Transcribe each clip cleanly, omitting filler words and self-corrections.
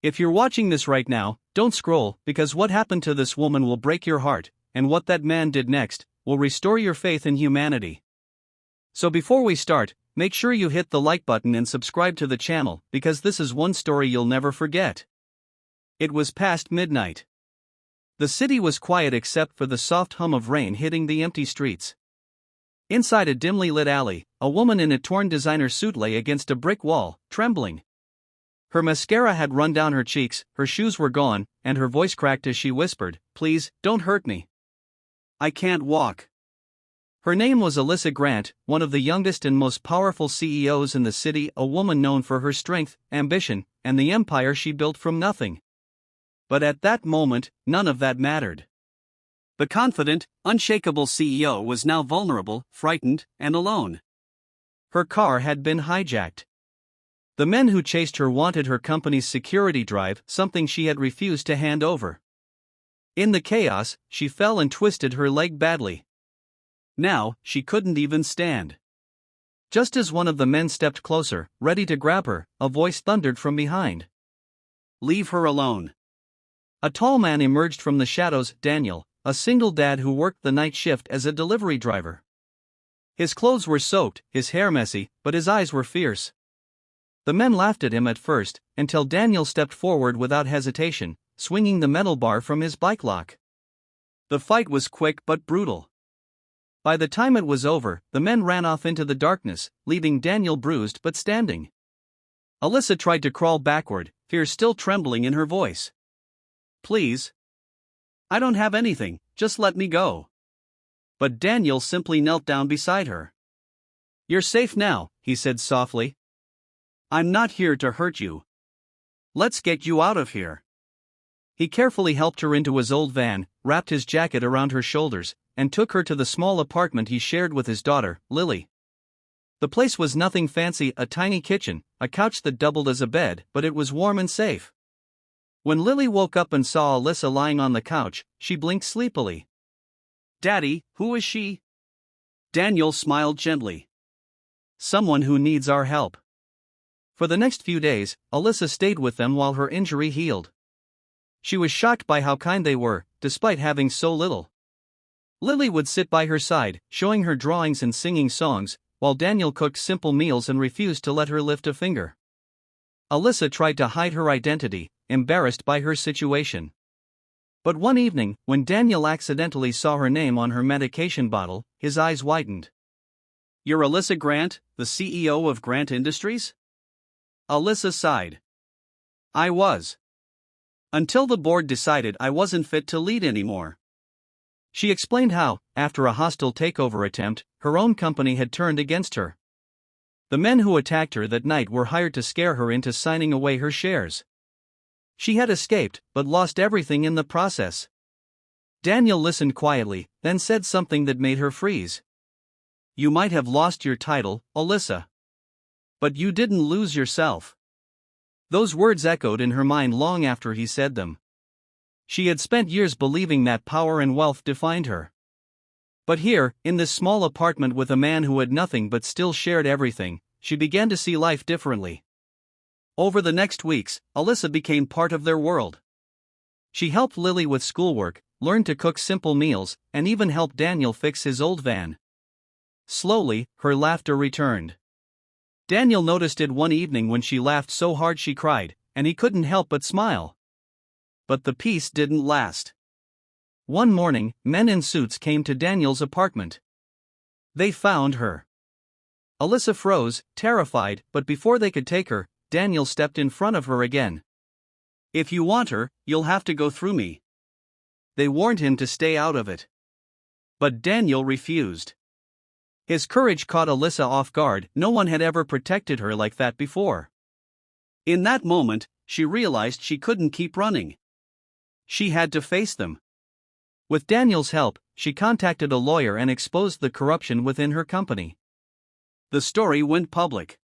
If you're watching this right now, don't scroll, because what happened to this woman will break your heart, and what that man did next will restore your faith in humanity. So before we start, make sure you hit the like button and subscribe to the channel, because this is one story you'll never forget. It was past midnight. The city was quiet except for the soft hum of rain hitting the empty streets. Inside a dimly lit alley, a woman in a torn designer suit lay against a brick wall, trembling. Her mascara had run down her cheeks, her shoes were gone, and her voice cracked as she whispered, "Please, don't hurt me. I can't walk." Her name was Alyssa Grant, one of the youngest and most powerful CEOs in the city, a woman known for her strength, ambition, and the empire she built from nothing. But at that moment, none of that mattered. The confident, unshakable CEO was now vulnerable, frightened, and alone. Her car had been hijacked. The men who chased her wanted her company's security drive, something she had refused to hand over. In the chaos, she fell and twisted her leg badly. Now, she couldn't even stand. Just as one of the men stepped closer, ready to grab her, a voice thundered from behind. "Leave her alone." A tall man emerged from the shadows, Daniel, a single dad who worked the night shift as a delivery driver. His clothes were soaked, his hair messy, but his eyes were fierce. The men laughed at him at first, until Daniel stepped forward without hesitation, swinging the metal bar from his bike lock. The fight was quick but brutal. By the time it was over, the men ran off into the darkness, leaving Daniel bruised but standing. Alyssa tried to crawl backward, fear still trembling in her voice. "Please. I don't have anything, just let me go." But Daniel simply knelt down beside her. "You're safe now," he said softly. "I'm not here to hurt you. Let's get you out of here." He carefully helped her into his old van, wrapped his jacket around her shoulders, and took her to the small apartment he shared with his daughter, Lily. The place was nothing fancy, a tiny kitchen, a couch that doubled as a bed, but it was warm and safe. When Lily woke up and saw Alyssa lying on the couch, she blinked sleepily. "Daddy, who is she?" Daniel smiled gently. "Someone who needs our help." For the next few days, Alyssa stayed with them while her injury healed. She was shocked by how kind they were, despite having so little. Lily would sit by her side, showing her drawings and singing songs, while Daniel cooked simple meals and refused to let her lift a finger. Alyssa tried to hide her identity, embarrassed by her situation. But one evening, when Daniel accidentally saw her name on her medication bottle, his eyes widened. "You're Alyssa Grant, the CEO of Grant Industries?" Alyssa sighed. "I was. Until the board decided I wasn't fit to lead anymore." She explained how, after a hostile takeover attempt, her own company had turned against her. The men who attacked her that night were hired to scare her into signing away her shares. She had escaped, but lost everything in the process. Daniel listened quietly, then said something that made her freeze. "You might have lost your title, Alyssa. But you didn't lose yourself." Those words echoed in her mind long after he said them. She had spent years believing that power and wealth defined her. But here, in this small apartment with a man who had nothing but still shared everything, she began to see life differently. Over the next weeks, Alyssa became part of their world. She helped Lily with schoolwork, learned to cook simple meals, and even helped Daniel fix his old van. Slowly, her laughter returned. Daniel noticed it one evening when she laughed so hard she cried, and he couldn't help but smile. But the peace didn't last. One morning, men in suits came to Daniel's apartment. They found her. Alyssa froze, terrified, but before they could take her, Daniel stepped in front of her again. "If you want her, you'll have to go through me." They warned him to stay out of it. But Daniel refused. His courage caught Alyssa off guard. No one had ever protected her like that before. In that moment, she realized she couldn't keep running. She had to face them. With Daniel's help, she contacted a lawyer and exposed the corruption within her company. The story went public.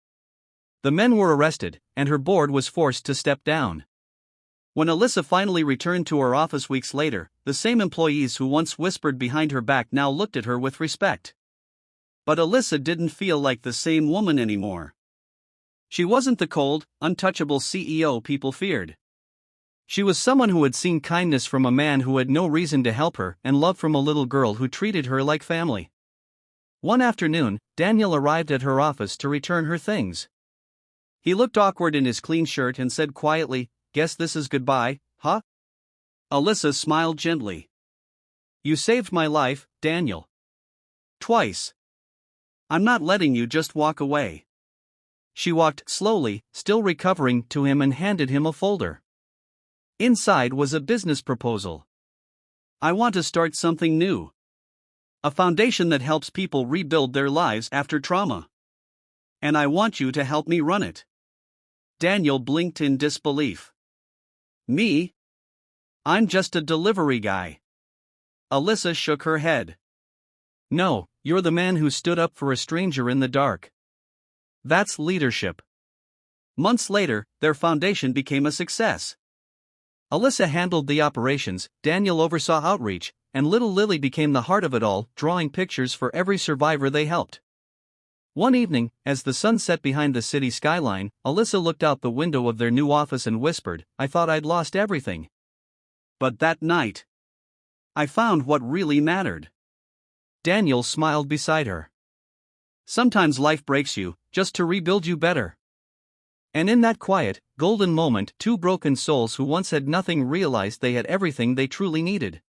The men were arrested, and her board was forced to step down. When Alyssa finally returned to her office weeks later, the same employees who once whispered behind her back now looked at her with respect. But Alyssa didn't feel like the same woman anymore. She wasn't the cold, untouchable CEO people feared. She was someone who had seen kindness from a man who had no reason to help her and love from a little girl who treated her like family. One afternoon, Daniel arrived at her office to return her things. He looked awkward in his clean shirt and said quietly, "Guess this is goodbye, huh?" Alyssa smiled gently. "You saved my life, Daniel. Twice. I'm not letting you just walk away." She walked slowly, still recovering, to him and handed him a folder. Inside was a business proposal. "I want to start something new. A foundation that helps people rebuild their lives after trauma. And I want you to help me run it." Daniel blinked in disbelief. "Me? I'm just a delivery guy." Alyssa shook her head. "No, you're the man who stood up for a stranger in the dark. That's leadership." Months later, their foundation became a success. Alyssa handled the operations, Daniel oversaw outreach, and little Lily became the heart of it all, drawing pictures for every survivor they helped. One evening, as the sun set behind the city skyline, Alyssa looked out the window of their new office and whispered, "I thought I'd lost everything. But that night, I found what really mattered." Daniel smiled beside her. "Sometimes life breaks you, just to rebuild you better." And in that quiet, golden moment, two broken souls who once had nothing realized they had everything they truly needed.